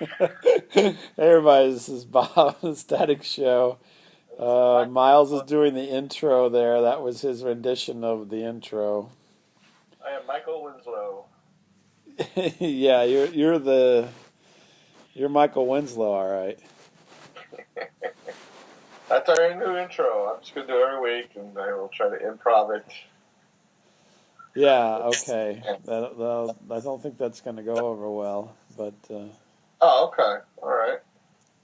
Hey everybody, this is Bob, the Static Show. Miles is doing the intro there. That was his rendition of the intro. I am Michael Winslow. Yeah, you're Michael Winslow, all right. That's our new intro. I'm just going to do it every week, and I will try to improv it. Yeah, okay. I don't think that's going to go over well, but Oh, okay. All right.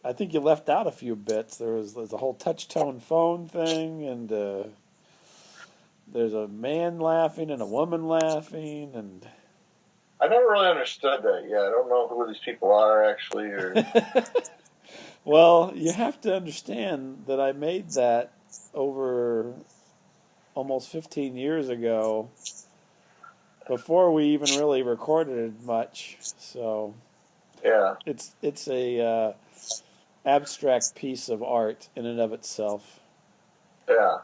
I think you left out a few bits. There's a whole touch tone phone thing, and there's a man laughing and a woman laughing, and I never really understood that yet. I don't know who these people are, actually. Or well, you have to understand that I made that over almost 15 years ago, before we even really recorded it much. So yeah. it's a abstract piece of art in and of itself. Yeah.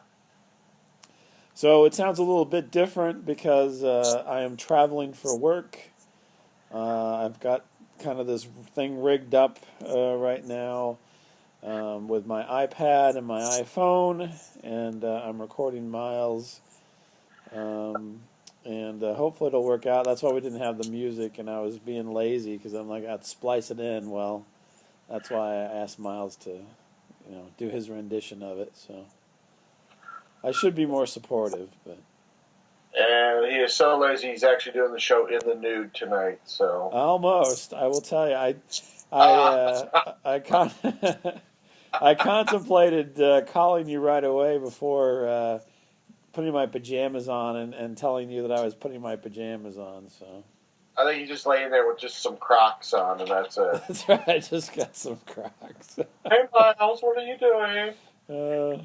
So it sounds a little bit different because I am traveling for work. I've got kind of this thing rigged up right now with my iPad and my iPhone, and I'm recording Miles. And hopefully it'll work out. That's why we didn't have the music, and I was being lazy because I'm like, I'd splice it in. Well, that's why I asked Miles to, do his rendition of it. So I should be more supportive, but And he is so lazy, he's actually doing the show in the nude tonight. So almost. I will tell you, I I contemplated calling you right away before putting my pajamas on and telling you that I was putting my pajamas on. So I think he's just laying there with just some Crocs on, and that's it. that's right. I just got some Crocs. Hey, Miles, what are you doing?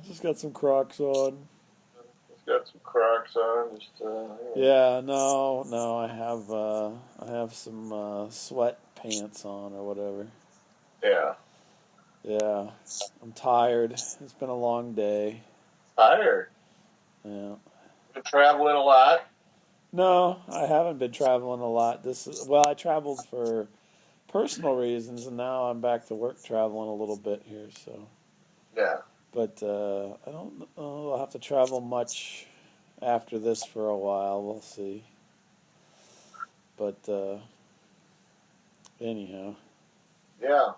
Just got some Crocs on. He's got some Crocs on. Just Yeah, no, I have some sweat pants on or whatever. yeah. Yeah, I'm tired. It's been a long day. Tired. Yeah. Been traveling a lot. No, I haven't been traveling a lot. I traveled for personal reasons, and now I'm back to work traveling a little bit here. So, Yeah. but I don't know. I'll have to travel much after this for a while. We'll see. But anyhow, Yeah.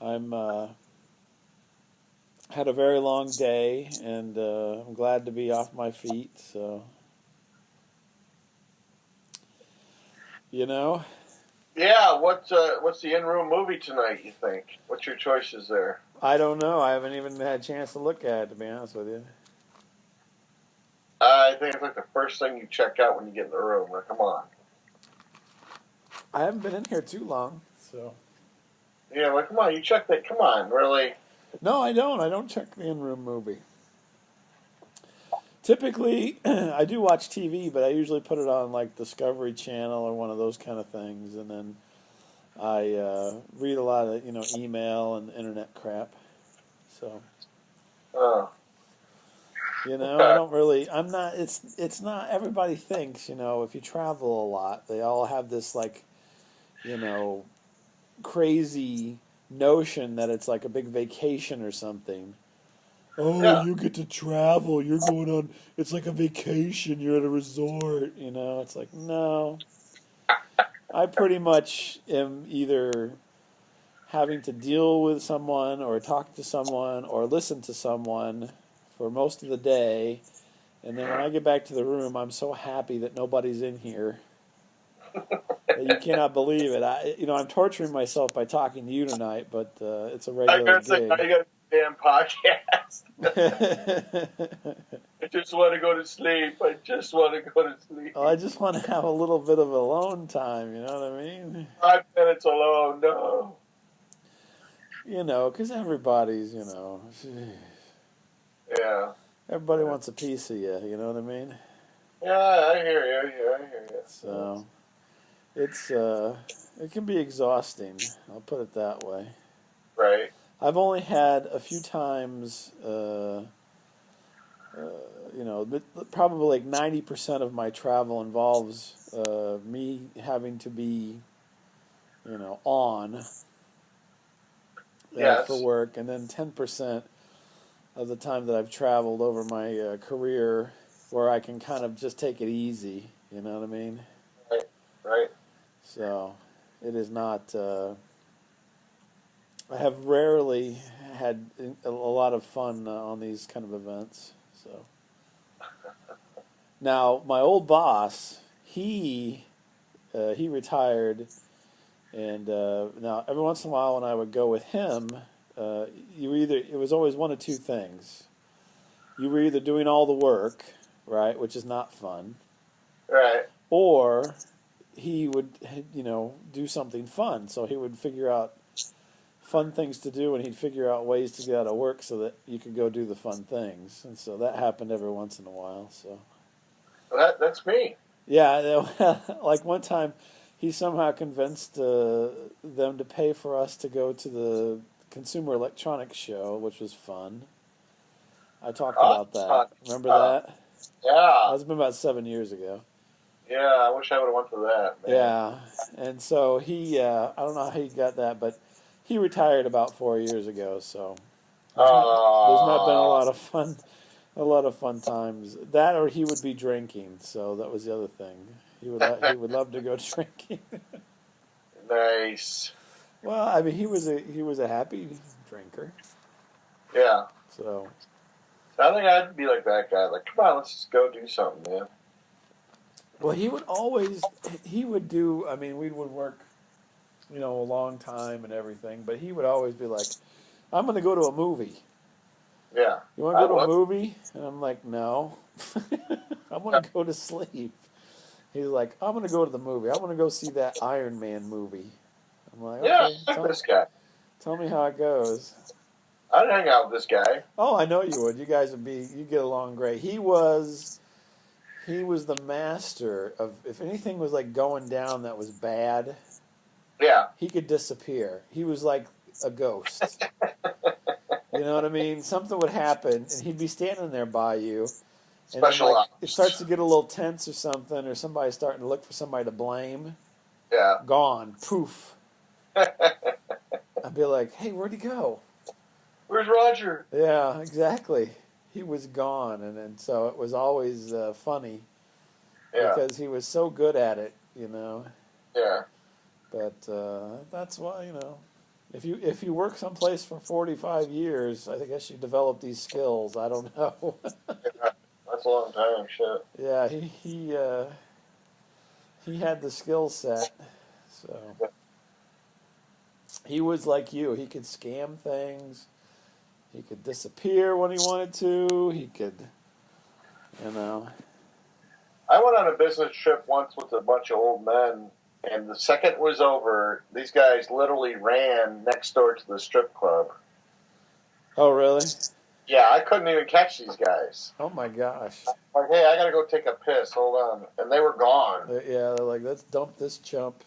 I'm had a very long day, and I'm glad to be off my feet. So, Yeah. What's the in-room movie tonight? You think? What's your choices there? I don't know. I haven't even had a chance to look at it, to be honest with you. I think it's like the first thing you check out when you get in the room. Like, come on. I haven't been in here too long, so. Yeah. Like, come on. You check that. Come on. Really? No, I don't. I don't check the in-room movie. Typically, I do watch TV, but I usually put it on like Discovery Channel or one of those kind of things, and then I read a lot of email and internet crap. So Oh. I Okay. don't really. I'm not. It's not. Everybody thinks if you travel a lot, they all have this like crazy notion that it's like a big vacation or something. Oh, Yeah. you get to travel. You're going on. It's like a vacation. You're at a resort. It's like, no. I pretty much am either having to deal with someone or talk to someone or listen to someone for most of the day. And then when I get back to the room, I'm so happy that nobody's in here that you cannot believe it. I'm torturing myself by talking to you tonight, but it's a I regular gotta say, I gig. got a damn podcast. I just want to go to sleep. I just want to go to sleep. Well, I just want to have a little bit of alone time, you know what I mean? 5 minutes alone. No. Because everybody's, Yeah. everybody wants a piece of you, you know what I mean? Yeah, I hear you. Yeah, I hear you. So, it can be exhausting, I'll put it that way. Right. I've only had a few times, probably like 90% of my travel involves me having to be on Yes. for work, and then 10% of the time that I've traveled over my career where I can kind of just take it easy. You know what I mean? Right. Right. So it is not. I have rarely had a lot of fun on these kind of events. So now my old boss, he retired, and now every once in a while when I would go with him, it was always one of two things. You were either doing all the work, right, which is not fun, Right. or he would, do something fun. So he would figure out fun things to do, and he'd figure out ways to get out of work so that you could go do the fun things. And so that happened every once in a while. So That's me. yeah, like one time, he somehow convinced them to pay for us to go to the Consumer Electronics Show, which was fun. I talked about that. Remember that? Yeah. That's been about 7 years ago. Yeah, I wish I would have went to that, man. Yeah, and so he, I don't know how he got that, but he retired about 4 years ago. So there's not been a lot of fun times. That or he would be drinking. So that was the other thing. He would love to go drinking. Nice. Well, I mean, he was a happy drinker. Yeah. So I think I'd be like that guy. Like, come on, let's just go do something, man. well, he would do. I mean, we would work, a long time and everything, but he would always be like, "I'm going to go to a movie." Yeah. You want to go to a movie? And I'm like, no. I want to go to sleep. He's like, I'm going to go to the movie. I want to go see that Iron Man movie. I'm like, okay, this guy. Tell me how it goes. I'd hang out with this guy. Oh, I know you would. You guys you'd get along great. He was the master of, if anything was like going down that was bad, yeah, he could disappear. He was like a ghost. You know what I mean? Something would happen, and he'd be standing there by you. And then, like, it starts to get a little tense or something, or somebody's starting to look for somebody to blame. Yeah. Gone. Poof. I'd be like, hey, where'd he go? Where's Roger? Yeah, exactly. He was gone, and so it was always funny. Yeah. Because he was so good at it, Yeah. But that's why, if you work someplace for 45 years, I guess you develop these skills. I don't know. That's a long time, shit. Yeah, he had the skill set. So he was like you. He could scam things. He could disappear when he wanted to. He could, I went on a business trip once with a bunch of old men, and the second was over, these guys literally ran next door to the strip club. Oh, really? Yeah, I couldn't even catch these guys. Oh, my gosh. Like, hey, I got to go take a piss. Hold on. And they were gone. They're like, let's dump this chump.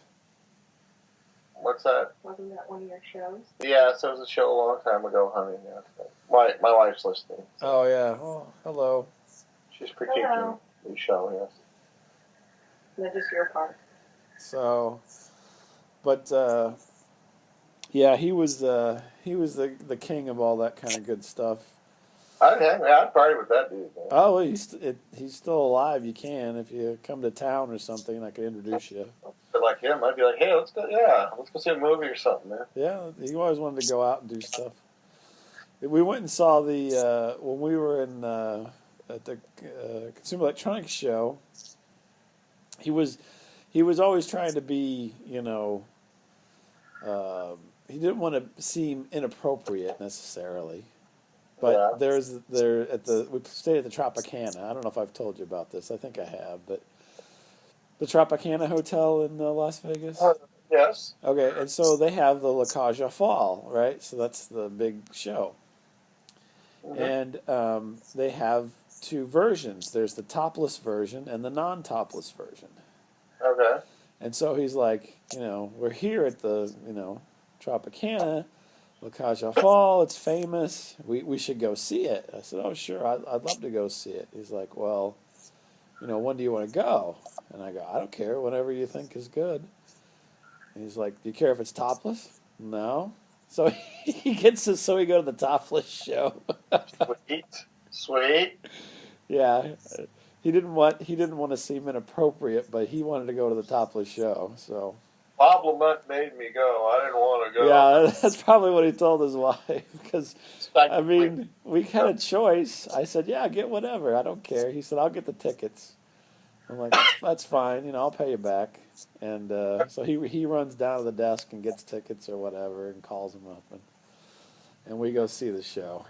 What's that? Wasn't that one of your shows? Yeah, so it was a show a long time ago, honey. Yeah. My wife's listening. So. Oh, yeah. Oh, hello. She's critiquing the show, yes. That is your part. So, but yeah, he was the king of all that kind of good stuff. I'd party with that dude, man. Oh, well, he's still alive. You can if you come to town or something. I could introduce you. But like him, I'd be like, hey, let's go see a movie or something, man. Yeah, he always wanted to go out and do stuff. We went and saw the when we were at the Consumer Electronics Show. He was always trying to be, he didn't want to seem inappropriate necessarily. But we stayed at the Tropicana. I don't know if I've told you about this. I think I have, but the Tropicana Hotel in Las Vegas. Yes. Okay, and so they have the La Cage aux Folles, right? So that's the big show. Mm-hmm. And they have two versions. There's the topless version and the non-topless version. Okay. And so he's like, we're here at the, Tropicana, La Cage aux Folles, it's famous. We should go see it. I said, oh, sure, I'd love to go see it. He's like, well, when do you want to go? And I go, I don't care, whenever you think is good. He's like, "Do you care if it's topless?" No. So he gets us. So we go to the topless show. Sweet. Yeah, he didn't want to seem inappropriate, but he wanted to go to the topless show. So Bob Lamont made me go. I didn't want to go. yeah, that's probably what he told his wife. Because I mean, we had a choice. I said, "Yeah, get whatever. I don't care." He said, "I'll get the tickets." I'm like, "That's fine. You know, I'll pay you back." And so he runs down to the desk and gets tickets or whatever, and calls him up, and we go see the show.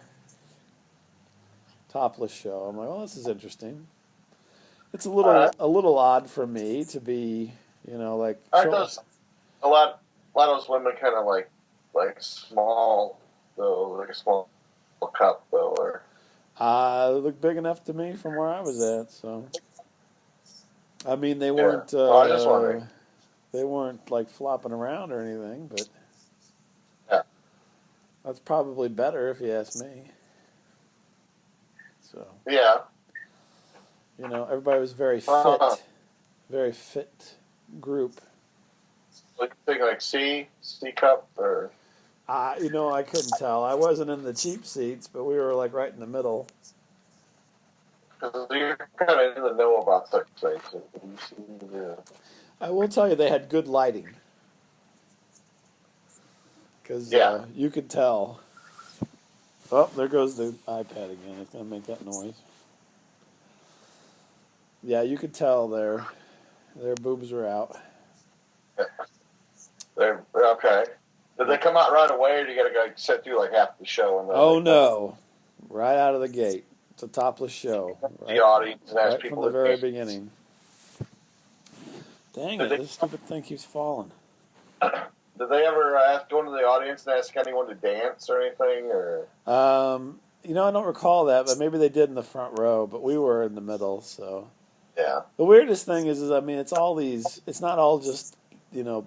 Topless show. I'm like, "Well, this is interesting." It's a little odd for me to be, like. Aren't those a lot of those women kind of like small though, like a small cup though, or? They look big enough to me from where I was at. So, I mean, they weren't. I'm just wondering. They weren't like flopping around or anything, but yeah, that's probably better if you ask me. So yeah. Everybody was very fit, very fit group. Like C cup or? I couldn't tell. I wasn't in the cheap seats, but we were like right in the middle. Because you're kind of in the know about such things. I will tell you, they had good lighting. Because you could tell. Oh, there goes the iPad again. It's going to make that noise. Yeah, you could tell their boobs were out. They're okay. Did they come out right away, or do you got to go sit through like half the show? And then no, right out of the gate. It's a topless show. The audience and ask right people from the very beginning. Dang it! This stupid thing keeps falling. Did they ever go into the audience and ask anyone to dance or anything, or? I don't recall that, but maybe they did in the front row. But we were in the middle, so. Yeah. The weirdest thing is I mean, it's all these. It's not all just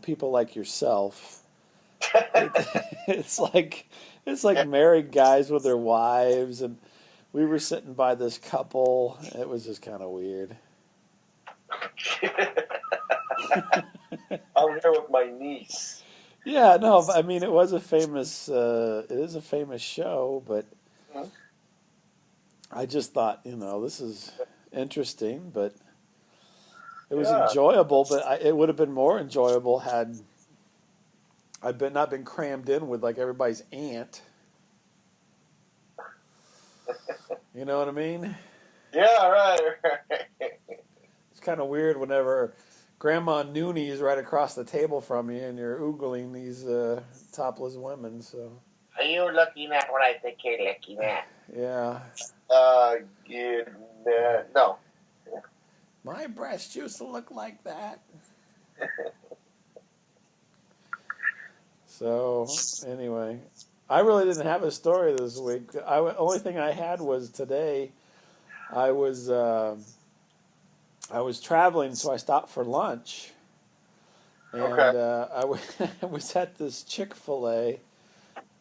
people like yourself. It's like married guys with their wives, and we were sitting by this couple. It was just kind of weird. I'm here with my niece. Yeah, no, I mean it was a famous. It is a famous show, but I just thought this is interesting, but it was enjoyable. But it would have been more enjoyable had I've not been crammed in with like everybody's aunt. You know what I mean? Yeah, right. It's kind of weird whenever Grandma Noonie is right across the table from you and you're oogling these topless women. So. Are you looking at what I think you're looking at? Yeah. No. My breast used to look like that. So, anyway, I really didn't have a story this week. Only thing I had was today. I was traveling, so I stopped for lunch, and I was at this Chick-fil-A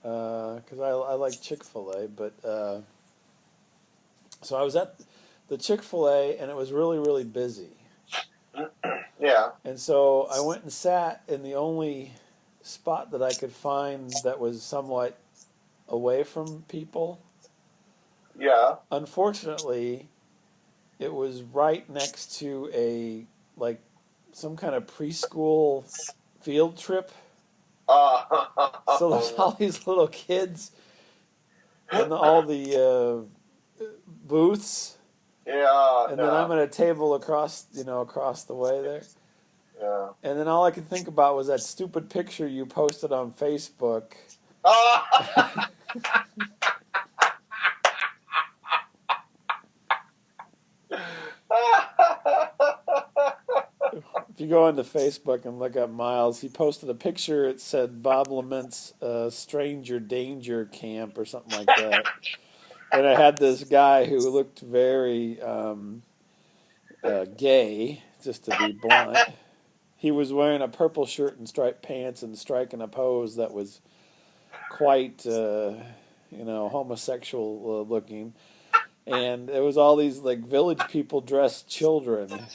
because I like Chick-fil-A, but so I was at the Chick-fil-A, and it was really, really busy. Yeah. And so I went and sat in the only spot that I could find that was somewhat away from people. Yeah. Unfortunately, it was right next to some kind of preschool field trip. So there's all these little kids and all the booths. Yeah. And then I'm at a table across the way there. Yeah. And then all I could think about was that stupid picture you posted on Facebook. If you go onto Facebook and look up Miles, he posted a picture. It said Bob Lament's Stranger Danger Camp or something like that. And I had this guy who looked very gay, just to be blunt. He was wearing a purple shirt and striped pants and striking a pose that was quite, homosexual looking. And it was all these like village people dressed children.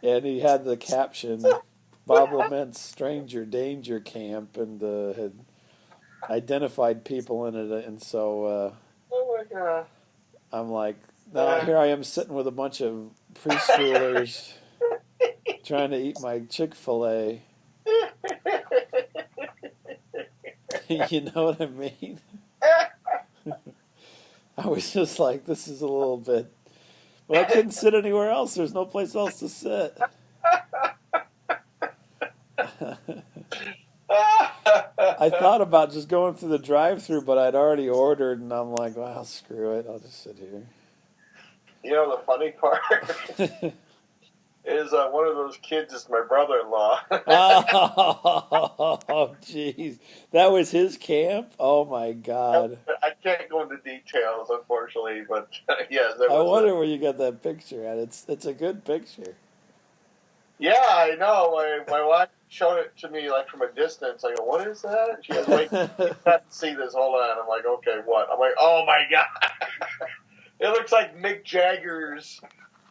And he had the caption, Bob Lament's Stranger Danger Camp, and had identified people in it. And so Oh my god. I'm like, now here I am sitting with a bunch of preschoolers trying to eat my Chick-fil-A. You know what I mean? I was just like, this is a little bit... Well, I couldn't sit anywhere else. There's no place else to sit. I thought about just going through the drive-thru, but I'd already ordered, and I'm like, well, screw it. I'll just sit here. You know, the funny part is one of those kids is my brother-in-law. Oh, jeez. That was his camp? Oh, my God. I can't go into details, unfortunately, but yes. There was I wonder where you got that picture at. It's a good picture. Yeah, I know. My wife showed it to me like from a distance. I go, what is that? She goes, wait, you have to see this. Hold on. I'm like, okay, what? I'm like, oh, my God. It looks like Mick Jagger's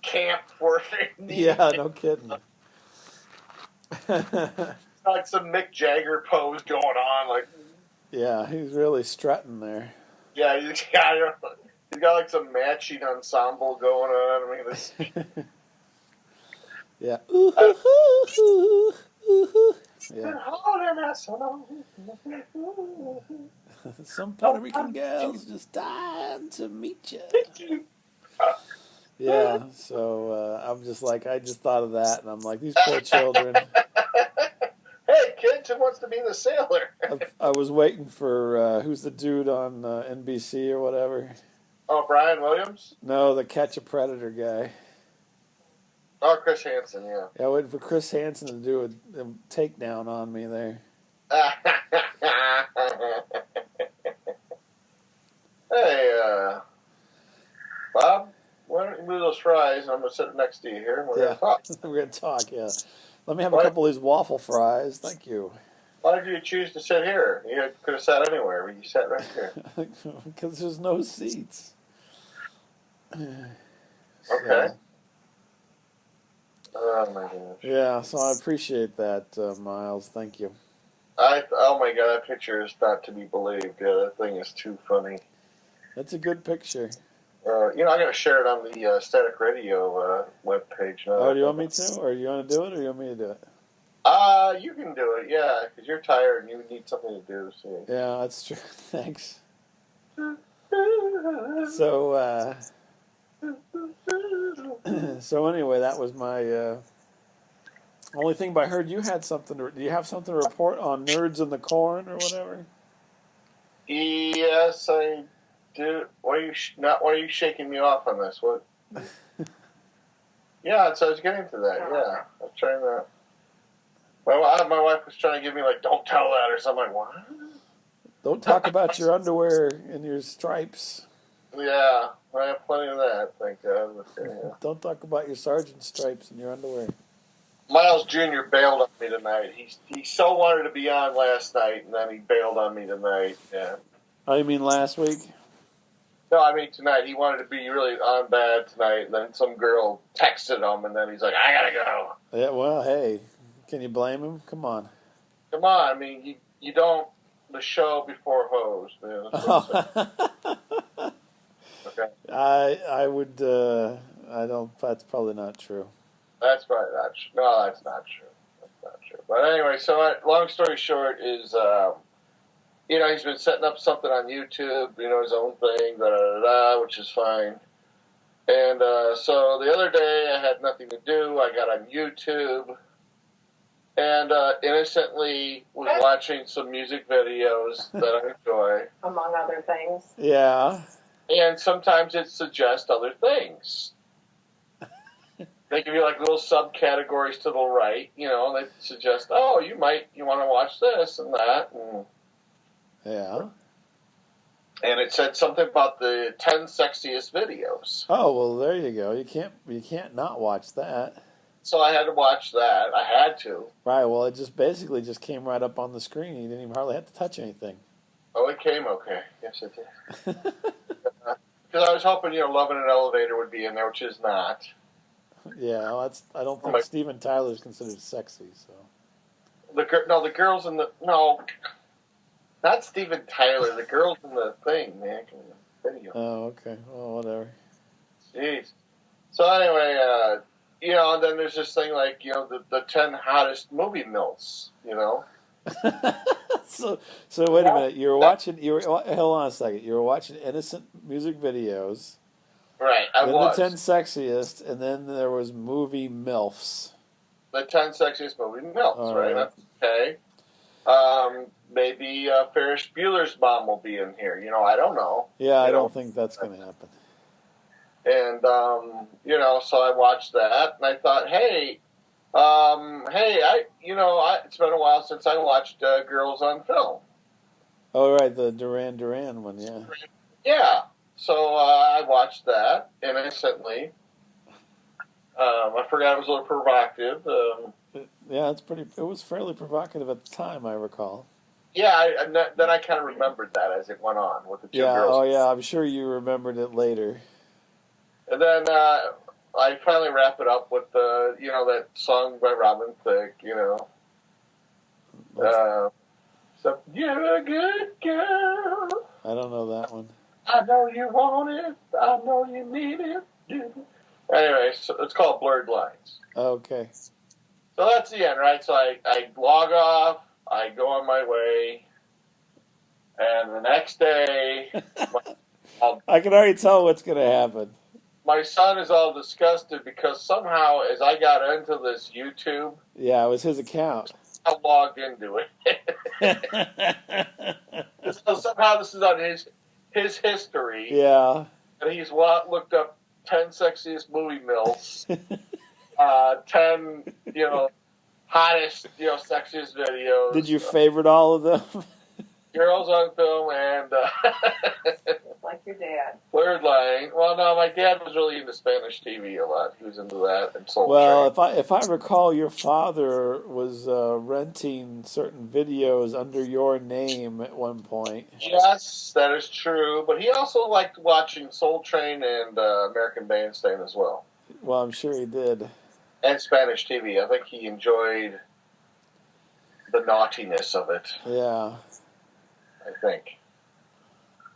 camp for Yeah, no kidding. Like some Mick Jagger pose going on, like. Yeah, he's really strutting there. Yeah, he's got like some matching ensemble going on. I mean, this. Yeah. Yeah. Some Puerto Rican gals just dying to meet you. Yeah, so I'm just like, I just thought of that, and I'm like, these poor children. Hey, kids, who wants to be the sailor? I was waiting for, who's the dude on NBC or whatever? Oh, Brian Williams? No, the Catch a Predator guy. Oh, Chris Hansen, yeah. Yeah, waiting for Chris Hansen to do a takedown on me there. Hey, Bob, why don't you move those fries, and I'm going to sit next to you here, and we're going to talk. We're going to talk, yeah. Let me have a couple of these waffle fries. Thank you. Why did you choose to sit here? You could have sat anywhere, but you sat right here. Because there's no seats. Okay. Oh, my gosh. Yeah, so I appreciate that, Miles. Thank you. Oh, my God, that picture is not to be believed. Yeah, that thing is too funny. That's a good picture. I'm going to share it on the Static Radio webpage. Oh, do you want me to? Or you want to do it, or you want me to do it? You can do it, yeah, because you're tired and you need something to do. So. Yeah, that's true. Thanks. So, so anyway, that was my only thing. But I heard you had something. Do you have something to report on Nerds in the Corn or whatever? Yes, I do. Why are you shaking me off on this? What? Yeah, so I was getting to that. Yeah, I was trying to. My wife was trying to give me like, don't tell that or something. Like, what? Don't talk about your underwear and your stripes. Yeah, I have plenty of that, thank God. Yeah. Don't talk about your sergeant stripes and your underwear. Miles Jr. bailed on me tonight. He so wanted to be on last night, and then he bailed on me tonight. Yeah. Oh, you mean last week? No, I mean tonight. He wanted to be really on bad tonight, and then some girl texted him, and then he's like, I gotta go. Yeah, well, hey, can you blame him? Come on. Come on, I mean, you don't the show before hose, man. That's what I'm saying. Okay. I would, I don't, that's probably not true. That's probably not true. No, that's not true. That's not true. But anyway, so long story short is, he's been setting up something on YouTube, his own thing, which is fine. And so the other day I had nothing to do. I got on YouTube and innocently was watching some music videos that I enjoy. Among other things. Yeah. And sometimes it suggests other things. They give you like little subcategories to the right, and they suggest, oh, you want to watch this and that. And, yeah. And it said something about the 10 sexiest videos. Oh, well, there you go. You can't not watch that. So I had to watch that. I had to. Right. Well, it just basically just came right up on the screen. You didn't even hardly have to touch anything. Oh, it came okay. Yes, it did. Because I was hoping, Love in an Elevator would be in there, which is not. Yeah, well, I don't think my- Steven Tyler is considered sexy. So the girls in the not Steven Tyler. The girls in the thing, man. Video. oh, okay, well, whatever. Jeez. So anyway, and then there's this thing like the 10 hottest movie milfs. so wait a minute. Hold on a second. You were watching innocent music videos. Right. Then the 10 sexiest, and then there was movie milfs. The 10 sexiest movie milfs. All right. right. That's okay. Maybe Ferris Bueller's mom will be in here. I don't know. Yeah, I don't think that's going to happen. And so I watched that, and I thought, hey, it's been a while since I watched Girls on Film. Oh, right, the Duran Duran one, yeah. Yeah. So I watched that innocently. I forgot it was a little provocative. Yeah, it was fairly provocative at the time, I recall. Yeah, then I kind of remembered that as it went on with the two girls. Oh yeah, I'm sure you remembered it later. And then I finally wrap it up with that song by Robin Thicke. So you're a good girl. I don't know that one. I know you want it. I know you need it. Anyway, so it's called Blurred Lines. Okay. So that's the end, right? So I log off. I go on my way. And the next day, I can already tell what's going to happen. My son is all disgusted because somehow, as I got into this YouTube, yeah, it was his account. I logged into it. So somehow this is on his history. Yeah. And he's looked up 10 sexiest movie milfs, 10 hottest sexiest videos. Did you favorite all of them? Girls on Film and Like your dad. Blurred Line. Well, no, my dad was really into Spanish TV a lot. He was into that and Soul Well, Train. if I recall, your father was renting certain videos under your name at one point. Yes, that is true. But he also liked watching Soul Train and American Bandstand as well. Well, I'm sure he did. And Spanish TV. I think he enjoyed the naughtiness of it. Yeah. I think.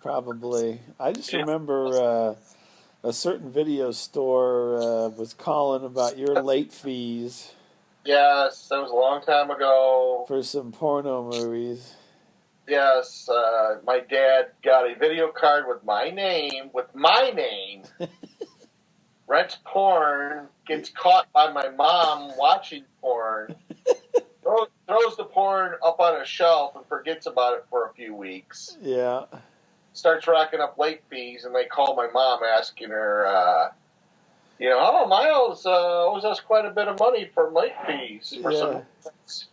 Probably. I just remember a certain video store was calling about your late fees. Yes, that was a long time ago. For some porno movies. Yes, my dad got a video card with my name, rents porn, gets caught by my mom watching porn, throws the porn up on a shelf and forgets about it for a few weeks. Yeah. Starts racking up late fees, and they call my mom asking her, Miles owes us quite a bit of money for late fees. For some things.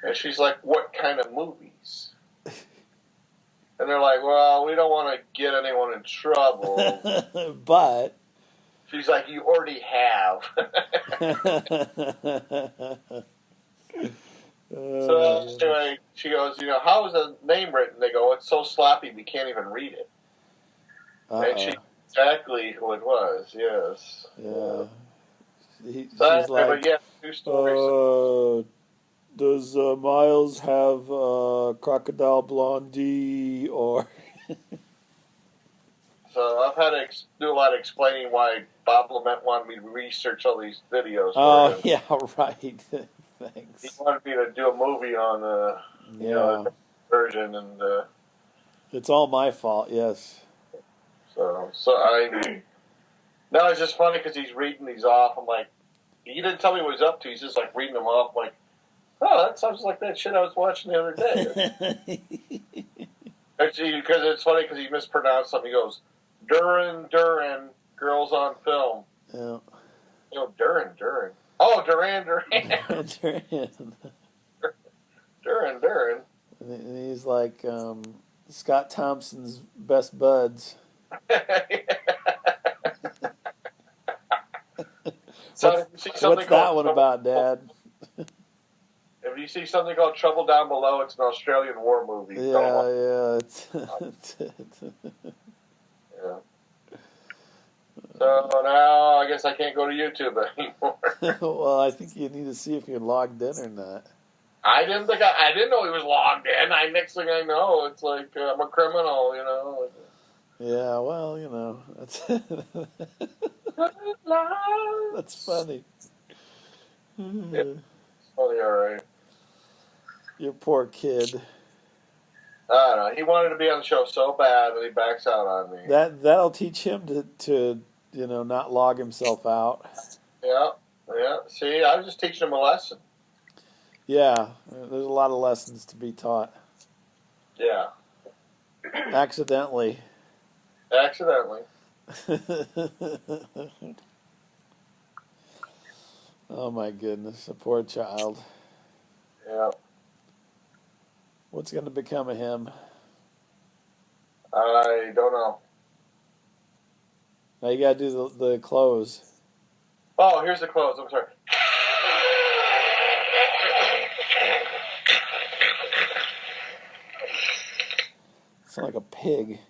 And she's like, what kind of movies? And they're like, well, we don't want to get anyone in trouble. But she's like, you already have. So anyway, she goes, how is the name written? They go, it's so sloppy we can't even read it. And she exactly who it was, yes. Yeah. She's like, two stories. Does Miles have Crocodile Blondie or... So I've had to do a lot of explaining why Bob Lament wanted me to research all these videos. Oh, yeah, right. Thanks. He wanted me to do a movie on the version, and it's all my fault. Yes. So now it's just funny because he's reading these off. I'm like, he didn't tell me what he's up to. He's just like reading them off. I'm like, oh, that sounds like that shit I was watching the other day. Actually, because it's funny because he mispronounced something. He goes, Duran, Girls on Film. Yeah. Duran. Oh, Duran. Duran. And he's like Scott Thompson's best buds. What's that one about, Dad? If you see something called Trouble Down Below, it's an Australian war movie. Yeah. Yeah. So now I guess I can't go to YouTube anymore. Well, I think you need to see if you're logged in or not. I didn't know he was logged in. Next thing I know, it's like I'm a criminal, you know. Yeah, well, you know, that's funny. Yeah, funny, all right. Your poor kid. I don't know. He wanted to be on the show so bad that he backs out on me. That'll teach him to not log himself out. Yeah. See, I was just teaching him a lesson. Yeah, there's a lot of lessons to be taught. Yeah. Accidentally. Oh my goodness, a poor child. Yeah. What's going to become of him? I don't know. Now you got to do the close. Oh, here's the close. I'm sorry. Sound like a pig.